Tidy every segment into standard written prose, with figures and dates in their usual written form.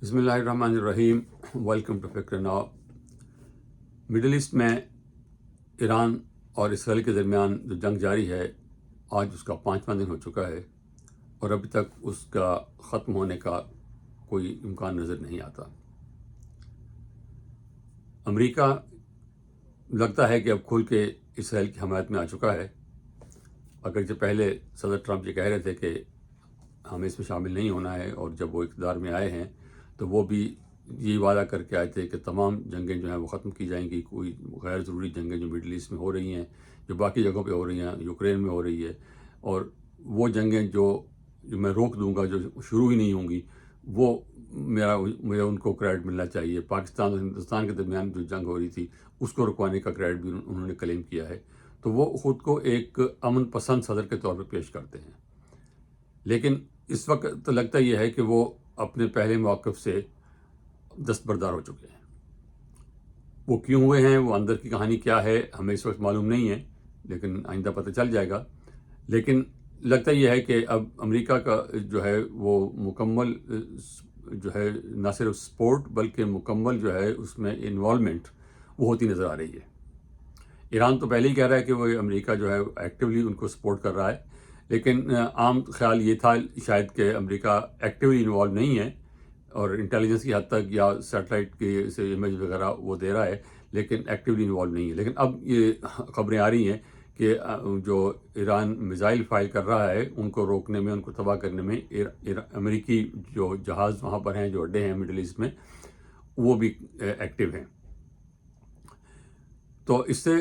بسم اللہ الرحمن الرحیم۔ ویلکم ٹو فکر ناؤ۔ مڈل ایسٹ میں ایران اور اسرائیل کے درمیان جو جنگ جاری ہے، آج اس کا 5واں دن ہو چکا ہے اور ابھی تک اس کا ختم ہونے کا کوئی امکان نظر نہیں آتا۔ امریکہ لگتا ہے کہ اب کھل کے اسرائیل کی حمایت میں آ چکا ہے، اگرچہ پہلے صدر ٹرمپ یہ کہہ رہے تھے کہ ہمیں اس میں شامل نہیں ہونا ہے، اور جب وہ اقتدار میں آئے ہیں تو وہ بھی یہ وعدہ کر کے آئے تھے کہ تمام جنگیں جو ہیں وہ ختم کی جائیں گی، کوئی غیر ضروری جنگیں جو مڈل ایسٹ میں ہو رہی ہیں، جو باقی جگہوں پہ ہو رہی ہیں، یوکرین میں ہو رہی ہے، اور وہ جنگیں جو میں روک دوں گا، جو شروع ہی نہیں ہوں گی، وہ مجھے ان کو کریڈٹ ملنا چاہیے۔ پاکستان اور ہندوستان کے درمیان جو جنگ ہو رہی تھی اس کو رکوانے کا کریڈٹ بھی انہوں نے کلیم کیا ہے، تو وہ خود کو ایک امن پسند صدر کے طور پہ پیش کرتے ہیں۔ لیکن اس وقت تو لگتا یہ ہے کہ وہ اپنے پہلے موقف سے دستبردار ہو چکے ہیں۔ وہ کیوں ہوئے ہیں، وہ اندر کی کہانی کیا ہے، ہمیں اس وقت معلوم نہیں ہے، لیکن آئندہ پتہ چل جائے گا۔ لیکن لگتا یہ ہے کہ اب امریکہ کا جو ہے وہ مکمل جو ہے نہ صرف سپورٹ بلکہ مکمل جو ہے اس میں انوالومنٹ وہ ہوتی نظر آ رہی ہے۔ ایران تو پہلے ہی کہہ رہا ہے کہ وہ امریکہ جو ہے ایکٹیولی ان کو سپورٹ کر رہا ہے، لیکن عام خیال یہ تھا شاید کہ امریکہ ایکٹیولی انوالو نہیں ہے، اور انٹیلیجنس کی حد تک یا سیٹلائٹ کی سے امیج وغیرہ وہ دے رہا ہے، لیکن ایکٹیولی انوالو نہیں ہے۔ لیکن اب یہ خبریں آ رہی ہیں کہ جو ایران میزائل فائر کر رہا ہے ان کو روکنے میں، ان کو تباہ کرنے میں امریکی جو جہاز وہاں پر ہیں، جو اڈے ہیں مڈل ایسٹ میں، وہ بھی ایکٹیو ہیں۔ تو اس سے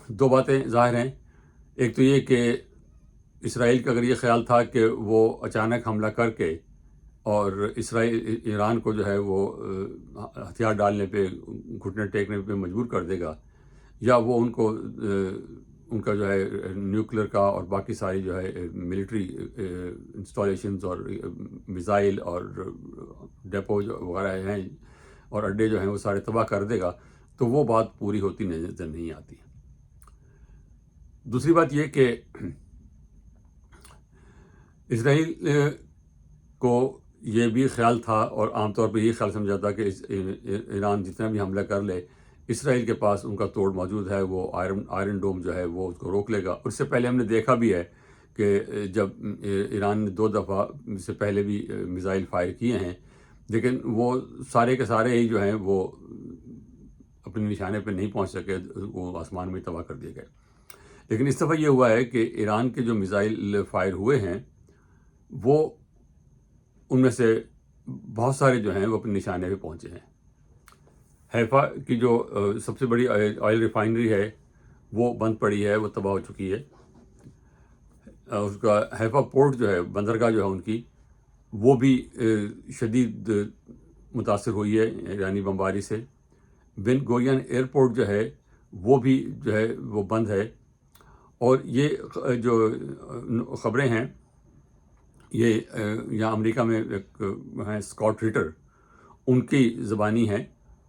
دو باتیں ظاہر ہیں۔ ایک تو یہ کہ اسرائیل کا اگر یہ خیال تھا کہ وہ اچانک حملہ کر کے اور ایران کو جو ہے وہ ہتھیار ڈالنے پہ، گھٹنے ٹیکنے پہ مجبور کر دے گا، یا وہ ان کو ان کا جو ہے نیوکلیر کا اور باقی ساری جو ہے ملٹری انسٹالیشنز اور میزائل اور ڈیپو جو وغیرہ ہیں اور اڈے جو ہیں وہ سارے تباہ کر دے گا، تو وہ بات پوری ہوتی نظر نہیں آتی۔ دوسری بات یہ کہ اسرائیل کو یہ بھی خیال تھا، اور عام طور پہ یہ خیال سمجھا تھا کہ ایران جتنا بھی حملہ کر لے، اسرائیل کے پاس ان کا توڑ موجود ہے، وہ آئرن ڈوم جو ہے وہ اس کو روک لے گا۔ اور اس سے پہلے ہم نے دیکھا بھی ہے کہ جب ایران نے 2 دفعہ سے پہلے بھی میزائل فائر کیے ہیں، لیکن وہ سارے کے سارے ہی جو ہیں وہ اپنے نشانے پہ نہیں پہنچ سکے، وہ آسمان میں تباہ کر دیے گئے۔ لیکن اس دفعہ یہ ہوا ہے کہ ایران کے جو میزائل فائر ہوئے ہیں، وہ ان میں سے بہت سارے جو ہیں وہ اپنے نشانے پہ پہنچے ہیں۔ حیفا کی جو سب سے بڑی آئل ریفائنری ہے وہ بند پڑی ہے، وہ تباہ ہو چکی ہے۔ اس کا حیفا پورٹ جو ہے، بندرگاہ جو ہے ان کی، وہ بھی شدید متاثر ہوئی ہے ایرانی بمباری سے۔ بن گورین ایئرپورٹ جو ہے وہ بھی جو ہے وہ بند ہے۔ اور یہ جو خبریں ہیں، یہ یہاں امریکہ میں ایک ہیں اسکاٹ ریٹر، ان کی زبانی ہے،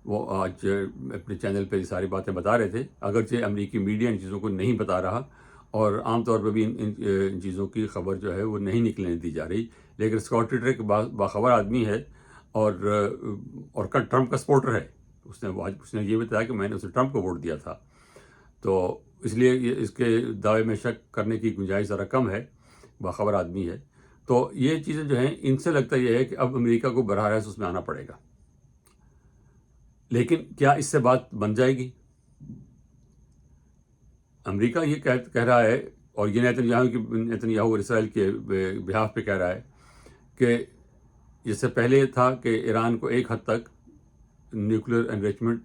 وہ آج اپنے چینل پہ یہ ساری باتیں بتا رہے تھے، اگرچہ امریکی میڈیا ان چیزوں کو نہیں بتا رہا، اور عام طور پہ بھی ان چیزوں کی خبر جو ہے وہ نہیں نکلنے دی جا رہی، لیکن اسکاٹ ریٹر ایک باخبر آدمی ہے، اور ٹرمپ کا سپورٹر ہے۔ اس نے یہ بتایا کہ میں نے اسے ٹرمپ کو ووٹ دیا تھا، تو اس لیے اس کے دعوے میں شک کرنے کی گنجائش ذرا کم ہے، باخبر آدمی ہے۔ تو یہ چیزیں جو ہیں، ان سے لگتا یہ ہے کہ اب امریکہ کو براہ راست اس میں آنا پڑے گا۔ لیکن کیا اس سے بات بن جائے گی؟ امریکہ یہ کہہ رہا ہے، اور یہ نیتنیاہو اور اسرائیل کے بہاف پہ کہہ رہا ہے کہ جس سے پہلے تھا کہ ایران کو ایک حد تک نیوکلیر انریچمنٹ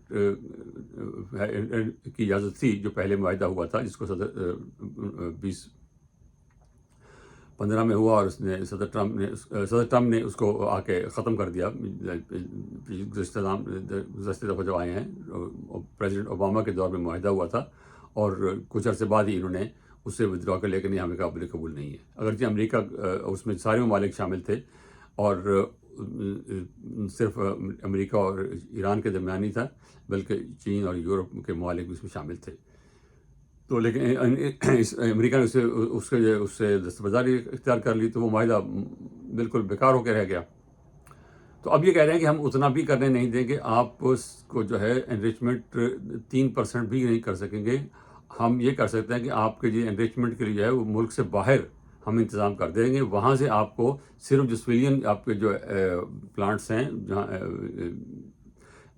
کی اجازت تھی، جو پہلے معاہدہ ہوا تھا، جس کو 2015 میں ہوا، اور اس نے صدر ٹرمپ نے اس کو آ کے ختم کر دیا گزشتہ دفعہ جو آئے ہیں۔ پریزیڈنٹ اوباما کے دور میں معاہدہ ہوا تھا، اور کچھ عرصے بعد ہی انہوں نے اس سے ودرا کر، لیکن یہ ہمیں قابل نہیں ہے۔ اگرچہ امریکہ اس میں سارے ممالک شامل تھے، اور صرف امریکہ اور ایران کے درمیان نہیں تھا، بلکہ چین اور یورپ کے ممالک بھی اس میں شامل تھے۔ تو لیکن امریکہ نے اس سے دستبرداری اختیار کر لی، تو وہ معاہدہ بالکل بیکار ہو کے رہ گیا۔ تو اب یہ کہہ رہے ہیں کہ ہم اتنا بھی کرنے نہیں دیں گے، آپ اس کو جو ہے انریچمنٹ 3% بھی نہیں کر سکیں گے. ہم یہ کر سکتے ہیں کہ آپ کے جو انریچمنٹ کے لیے جو ہے وہ ملک سے باہر ہم انتظام کر دیں گے، وہاں سے آپ کو صرف جو سویلین آپ کے جو پلانٹس ہیں جہاں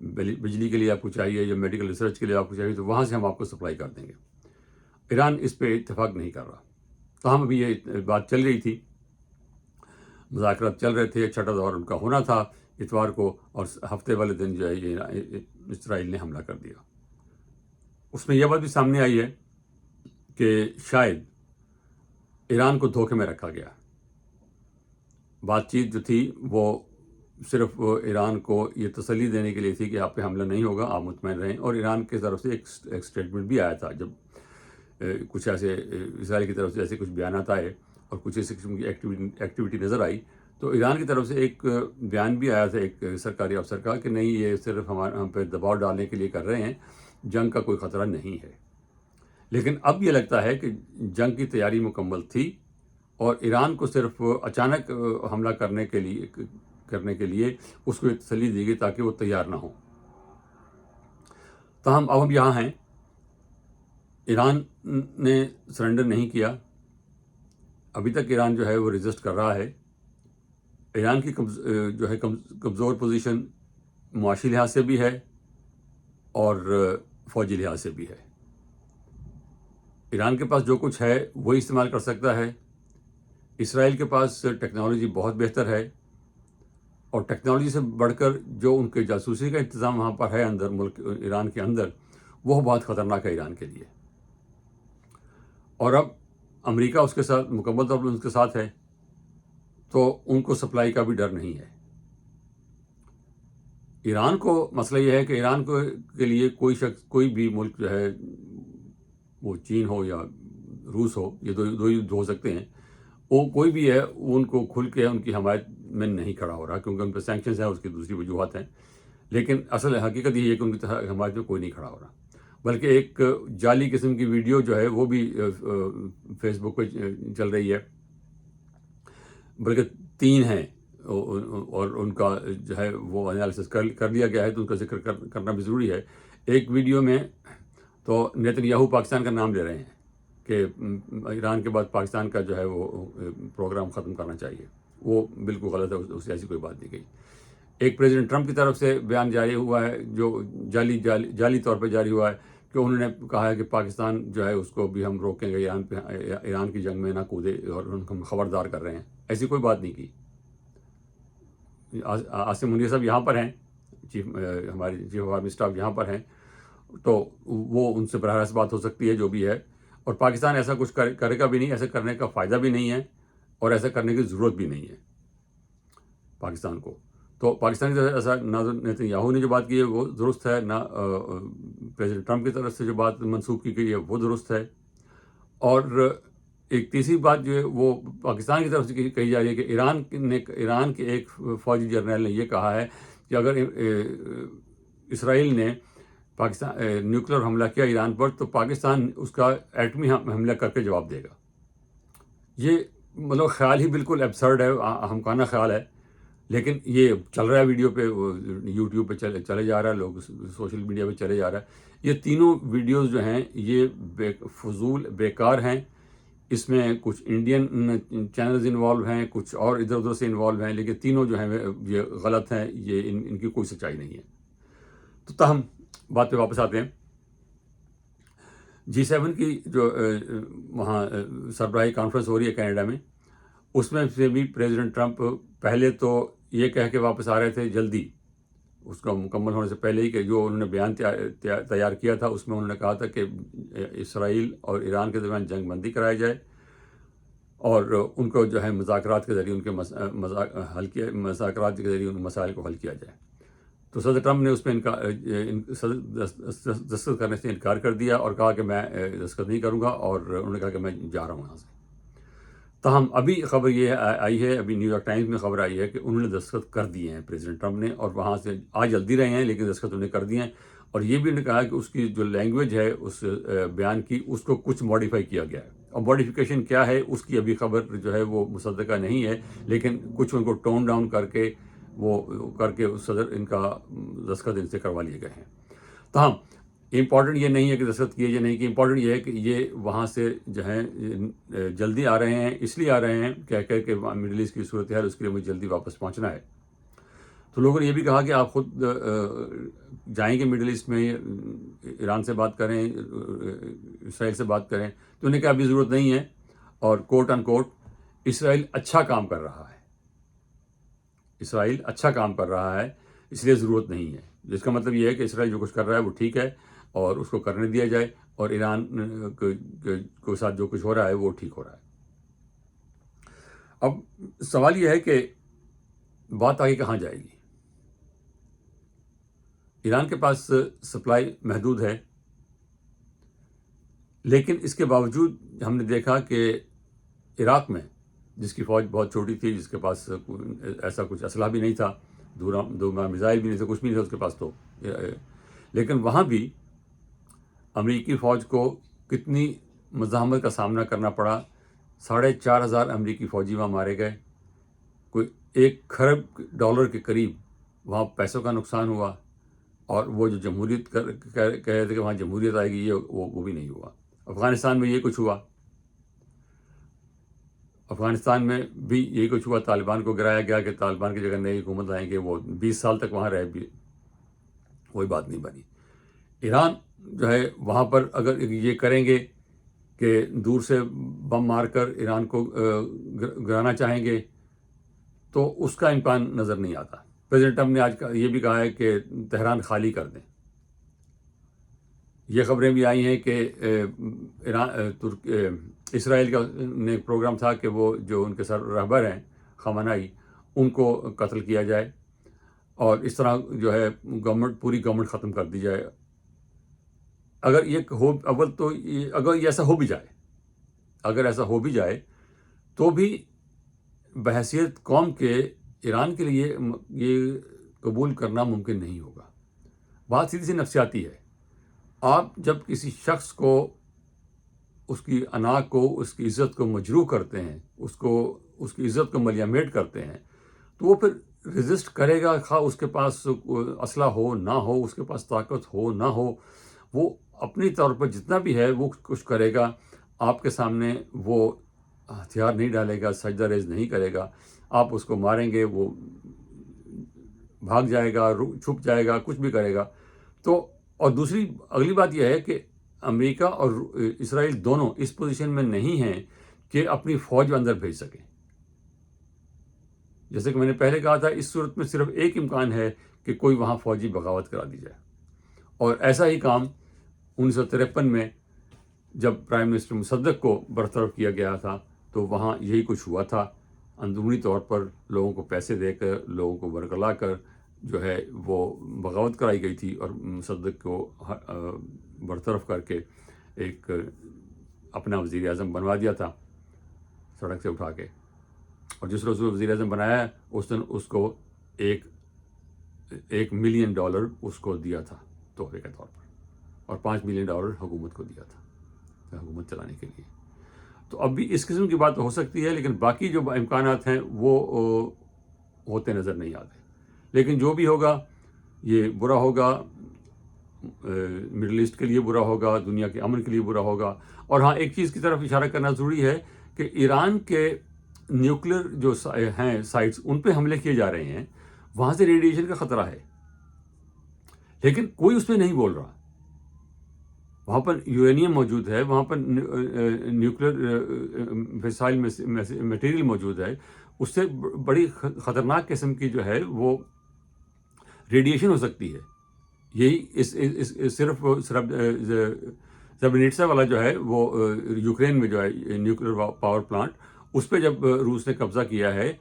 بجلی کے لیے آپ کو چاہیے یا میڈیکل ریسرچ کے لیے آپ کو چاہیے، تو وہاں سے ہم آپ کو سپلائی کر دیں گے. ایران اس پہ اتفاق نہیں کر رہا. تو ہم ابھی یہ بات چل رہی تھی، مذاکرات چل رہے تھے، چھٹا دور ان کا ہونا تھا اتوار کو، اور ہفتے والے دن جو ہے یہ اسرائیل نے حملہ کر دیا. اس میں یہ بات بھی سامنے آئی ہے کہ شاید ایران کو دھوکے میں رکھا گیا. بات چیت جو تھی وہ صرف ایران کو یہ تسلی دینے کے لیے تھی کہ آپ پہ حملہ نہیں ہوگا، آپ مطمئن رہیں. اور ایران کی طرف سے ایک اسٹیٹمنٹ بھی آیا تھا، جب کچھ ایسے اسرائیل کی طرف سے ایسے کچھ بیانات آئے اور کچھ ایسی قسم کی ایکٹیویٹی نظر آئی، تو ایران کی طرف سے ایک بیان بھی آیا تھا ایک سرکاری افسر کا کہ نہیں، یہ صرف ہم پہ دباؤ ڈالنے کے لیے کر رہے ہیں، جنگ کا کوئی خطرہ نہیں ہے. لیکن اب یہ لگتا ہے کہ جنگ کی تیاری مکمل تھی اور ایران کو صرف اچانک حملہ کرنے کے لیے اس کو تسلی دی گئی تاکہ وہ تیار نہ ہو. تاہم اب ہم یہاں ہیں، ایران نے سرنڈر نہیں کیا. ابھی تک ایران جو ہے وہ ریزسٹ کر رہا ہے. ایران کی جو ہے کمزور پوزیشن معاشی لحاظ سے بھی ہے اور فوجی لحاظ سے بھی ہے. ایران کے پاس جو کچھ ہے وہی استعمال کر سکتا ہے. اسرائیل کے پاس ٹیکنالوجی بہت بہتر ہے، اور ٹیکنالوجی سے بڑھ کر جو ان کے جاسوسی کا انتظام وہاں پر ہے اندر ملک ایران کے اندر، وہ بہت خطرناک ہے ایران کے لیے. اور اب امریکہ اس کے ساتھ مکمل طور پر اس کے ساتھ ہے، تو ان کو سپلائی کا بھی ڈر نہیں ہے. ایران کو مسئلہ یہ ہے کہ ایران کے لیے کوئی بھی ملک جو ہے، وہ چین ہو یا روس ہو، یہ دو ہی ہو سکتے ہیں، وہ کوئی بھی ہے، وہ ان کو کھل کے ان کی حمایت میں نہیں کھڑا ہو رہا، کیونکہ ان پہ سینکشنز ہیں، اس کی دوسری وجوہات ہیں. لیکن اصل حقیقت یہ ہے کہ ان کی حمایت میں کوئی نہیں کھڑا ہو رہا. بلکہ ایک جعلی قسم کی ویڈیو جو ہے وہ بھی فیس بک پہ چل رہی ہے، بلکہ 3 ہیں، اور ان کا جو ہے وہ انالیسس کر لیا گیا ہے، تو ان کا ذکر کرنا بھی ضروری ہے. ایک ویڈیو میں تو نیتن یاہو پاکستان کا نام لے رہے ہیں کہ ایران کے بعد پاکستان کا جو ہے وہ پروگرام ختم کرنا چاہیے. وہ بالکل غلط ہے، اس سے ایسی کوئی بات نہیں کہی. ایک پریزیڈنٹ ٹرمپ کی طرف سے بیان جاری ہوا ہے، جو جعلی طور پہ جاری ہوا ہے، کہ انہوں نے کہا ہے کہ پاکستان جو ہے اس کو بھی ہم روکیں گے، ایران کی جنگ میں نہ کودے، اور ان کو ہم خبردار کر رہے ہیں. ایسی کوئی بات نہیں کی. عاصم منیر صاحب یہاں پر ہیں، ہماری چیف آف آرمی اسٹاف یہاں پر ہیں، تو وہ ان سے براہ راست بات ہو سکتی ہے جو بھی ہے. اور پاکستان ایسا کچھ کرے گا بھی نہیں، ایسا کرنے کا فائدہ بھی نہیں ہے، اور ایسا کرنے کی ضرورت بھی نہیں ہے پاکستان کو. تو پاکستان کی طرف سے ایسا نہ نیتن یاہو نے جو بات کی ہے وہ درست ہے، نہ پریزیڈنٹ ٹرمپ کی طرف سے جو بات منسوخ کی گئی ہے وہ درست ہے. اور ایک تیسری بات جو ہے وہ پاکستان کی طرف سے کہی جا رہی ہے کہ ایران کے ایک فوجی جرنیل نے یہ کہا ہے کہ اگر اسرائیل نے نیوکلیر حملہ کیا ایران پر، تو پاکستان اس کا ایٹمی حملہ کر کے جواب دے گا. یہ مطلب خیال ہی بالکل ایبسرڈ ہے، ہمکانہ خیال ہے، لیکن یہ چل رہا ہے ویڈیو پہ، یوٹیوب پہ چلے جا رہا ہے، لوگ سوشل میڈیا پہ چلے جا رہا ہے. یہ تینوں ویڈیوز جو ہیں یہ فضول بیکار ہیں. اس میں کچھ انڈین چینلز انوالو ہیں، کچھ اور ادھر ادھر سے انوالو ہیں، لیکن تینوں جو ہیں یہ غلط ہیں، یہ ان کی کوئی سچائی نہیں ہے. تو تاہم بات پہ واپس آتے ہیں. G7 کی جو وہاں سربراہی کانفرنس ہو رہی ہے کینیڈا میں، اس میں سے بھی پریزیڈنٹ ٹرمپ پہلے تو یہ کہہ کے واپس آ رہے تھے جلدی، اس کا مکمل ہونے سے پہلے ہی، کہ جو انہوں نے بیان تیار کیا تھا اس میں انہوں نے کہا تھا کہ اسرائیل اور ایران کے درمیان جنگ بندی کرائی جائے، اور ان کو جو ہے مذاکرات کے ذریعے ان کے مذاکرات کے ذریعے ان مسائل کو حل کیا جائے. تو صدر ٹرمپ نے اس پہ دستخط کرنے سے انکار کر دیا اور کہا کہ میں دستخط نہیں کروں گا، اور انہوں نے کہا کہ میں جا رہا ہوں یہاں سے. تاہم ابھی خبر یہ آئی ہے، ابھی نیو یارک ٹائمز میں خبر آئی ہے کہ انہوں نے دستخط کر دیے ہیں پریزیڈنٹ ٹرمپ نے، اور وہاں سے آ جلدی رہے ہیں لیکن دستخط انہوں نے کر دیے ہیں. اور یہ بھی انہوں نے کہا کہ اس کی جو لینگویج ہے اس بیان کی، اس کو کچھ ماڈیفائی کیا گیا ہے. اور ماڈیفیکیشن کیا ہے اس کی ابھی خبر جو ہے وہ مصدقہ نہیں ہے، لیکن کچھ ان کو ٹون ڈاؤن کر کے وہ کر کے صدر ان کا دستخط ان سے کروا لیے گئے ہیں. تاہم امپورٹنٹ یہ نہیں ہے کہ دستخط کیے یا نہیں کہ امپورٹنٹ یہ ہے کہ یہ وہاں سے جو ہیں جلدی آ رہے ہیں، اس لیے آ رہے ہیں کہہ کہ مڈل ایسٹ کی صورتحال اس کے لیے مجھے جلدی واپس پہنچنا ہے. تو لوگوں نے یہ بھی کہا کہ آپ خود جائیں گے مڈل ایسٹ میں، ایران سے بات کریں، اسرائیل سے بات کریں. تو انہوں نے کہا ابھی ضرورت نہیں ہے، اور کوٹ ان کوٹ اسرائیل اچھا کام کر رہا ہے، اسرائیل اچھا کام کر رہا ہے اس لیے ضرورت نہیں ہے. جس کا مطلب یہ ہے کہ اسرائیل جو کچھ کر رہا ہے وہ ٹھیک ہے اور اس کو کرنے دیا جائے، اور ایران کے ساتھ جو کچھ ہو رہا ہے وہ ٹھیک ہو رہا ہے. اب سوال یہ ہے کہ بات آگے کہاں جائے گی؟ ایران کے پاس سپلائی محدود ہے، لیکن اس کے باوجود ہم نے دیکھا کہ عراق میں جس کی فوج بہت چھوٹی تھی، جس کے پاس ایسا کچھ اسلحہ بھی نہیں تھا، دو میزائل بھی نہیں تھے، کچھ بھی نہیں تھا اس کے پاس، تو لیکن وہاں بھی امریکی فوج کو کتنی مزاحمت کا سامنا کرنا پڑا. 4,500 امریکی فوجی وہاں مارے گئے، کوئی $1 کروڑ کے قریب وہاں پیسوں کا نقصان ہوا، اور وہ جو جمہوریت کہہ رہے تھے کہ وہاں جمہوریت آئے گی، وہ بھی نہیں ہوا. افغانستان میں یہ کچھ ہوا، افغانستان میں بھی یہی کچھ ہوا. طالبان کو گرایا گیا کہ طالبان کی جگہ نئی حکومت آئیں گے، وہ 20 سال تک وہاں رہے، بھی کوئی بات نہیں بنی. ایران جو ہے وہاں پر اگر یہ کریں گے کہ دور سے بم مار کر ایران کو گرانا چاہیں گے تو اس کا امکان نظر نہیں آتا. پریزیڈنٹ ٹرمپ نے آج یہ بھی کہا ہے کہ تہران خالی کر دیں. یہ خبریں بھی آئی ہیں کہ اسرائیل کا نے پروگرام تھا کہ وہ جو ان کے سر رہبر ہیں خامنائی، ان کو قتل کیا جائے، اور اس طرح جو ہے پوری گورنمنٹ ختم کر دی جائے. اگر یہ اگر یہ ایسا ہو بھی جائے تو بھی بحیثیت قوم کے ایران کے لیے یہ قبول کرنا ممکن نہیں ہوگا. بات سیدھی سی نفسیاتی ہے. آپ جب کسی شخص کو، اس کی انا کو، اس کی عزت کو مجروح کرتے ہیں، اس کی عزت کو ملیامیٹ کرتے ہیں، تو وہ پھر ریزسٹ کرے گا، خواہ اس کے پاس اسلحہ ہو نہ ہو، اس کے پاس طاقت ہو نہ ہو. وہ اپنی طور پر جتنا بھی ہے وہ کچھ کرے گا. آپ کے سامنے وہ ہتھیار نہیں ڈالے گا، سجدہ ریز نہیں کرے گا. آپ اس کو ماریں گے، وہ بھاگ جائے گا، چھپ جائے گا، کچھ بھی کرے گا. تو اور دوسری اگلی بات یہ ہے کہ امریکہ اور اسرائیل دونوں اس پوزیشن میں نہیں ہیں کہ اپنی فوج اندر بھیج سکیں. جیسے کہ میں نے پہلے کہا تھا، اس صورت میں صرف ایک امکان ہے کہ کوئی وہاں فوجی بغاوت کرا دی جائے. اور ایسا ہی کام 1953 میں جب پرائم منسٹر مصدق کو برطرف کیا گیا تھا تو وہاں یہی کچھ ہوا تھا. اندرونی طور پر لوگوں کو پیسے دے کر، لوگوں کو برگلا کر جو ہے وہ بغاوت کرائی گئی تھی، اور مصدق کو برطرف کر کے ایک اپنا وزیر اعظم بنوا دیا تھا سڑک سے اٹھا کے. اور جس روز وزیر اعظم بنایا اس دن اس کو $1 ملین اس کو دیا تھا تحفے کے طور پر، اور $5 ملین حکومت کو دیا تھا حکومت چلانے کے لیے. تو اب بھی اس قسم کی بات ہو سکتی ہے، لیکن باقی جو امکانات ہیں وہ ہوتے نظر نہیں آتے. لیکن جو بھی ہوگا یہ برا ہوگا، مڈل ایسٹ کے لیے برا ہوگا، دنیا کے امن کے لیے برا ہوگا. اور ہاں، ایک چیز کی طرف اشارہ کرنا ضروری ہے کہ ایران کے نیوکلیر جو ہیں سائٹس، ان پہ حملے کیے جا رہے ہیں، وہاں سے ریڈیشن کا خطرہ ہے، لیکن کوئی اس پہ نہیں بول رہا. وہاں پر یورینیم موجود ہے، وہاں پر نیوکلیر فیسائل میٹیریل موجود ہے. اس سے بڑی خطرناک قسم کی جو ہے وہ ریڈیشن ہو سکتی ہے. یہی صرف زبنیٹسا والا جو ہے وہ یوکرین میں جو ہے نیوکلیر پاور پلانٹ، اس پہ جب روس نے قبضہ کیا ہے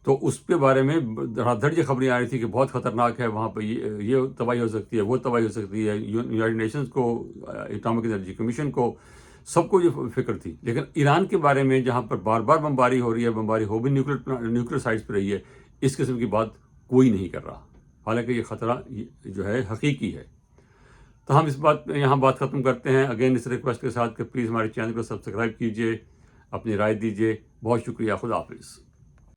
تو اس کے بارے میں دھڑا دھڑ یہ خبریں آ رہی تھی کہ بہت خطرناک ہے، وہاں پہ یہ تباہی ہو سکتی ہے، وہ تباہی ہو سکتی ہے. یونائٹڈ نیشنز کو، اٹامک انرجی کمیشن کو، سب کو یہ فکر تھی. لیکن ایران کے بارے میں جہاں پر بار بار بمباری ہو رہی ہے، بمباری ہو بھی نیوکلیر سائٹس پہ رہی ہے، اس قسم کی بات کوئی نہیں کر رہا، حالانکہ یہ خطرہ جو ہے حقیقی ہے. تو ہم یہاں بات ختم کرتے ہیں. اگین اس ریکویسٹ کے ساتھ کہ پلیز ہمارے چینل کو سبسکرائب کیجیے، اپنی رائے دیجیے. بہت شکریہ. خدا حافظ.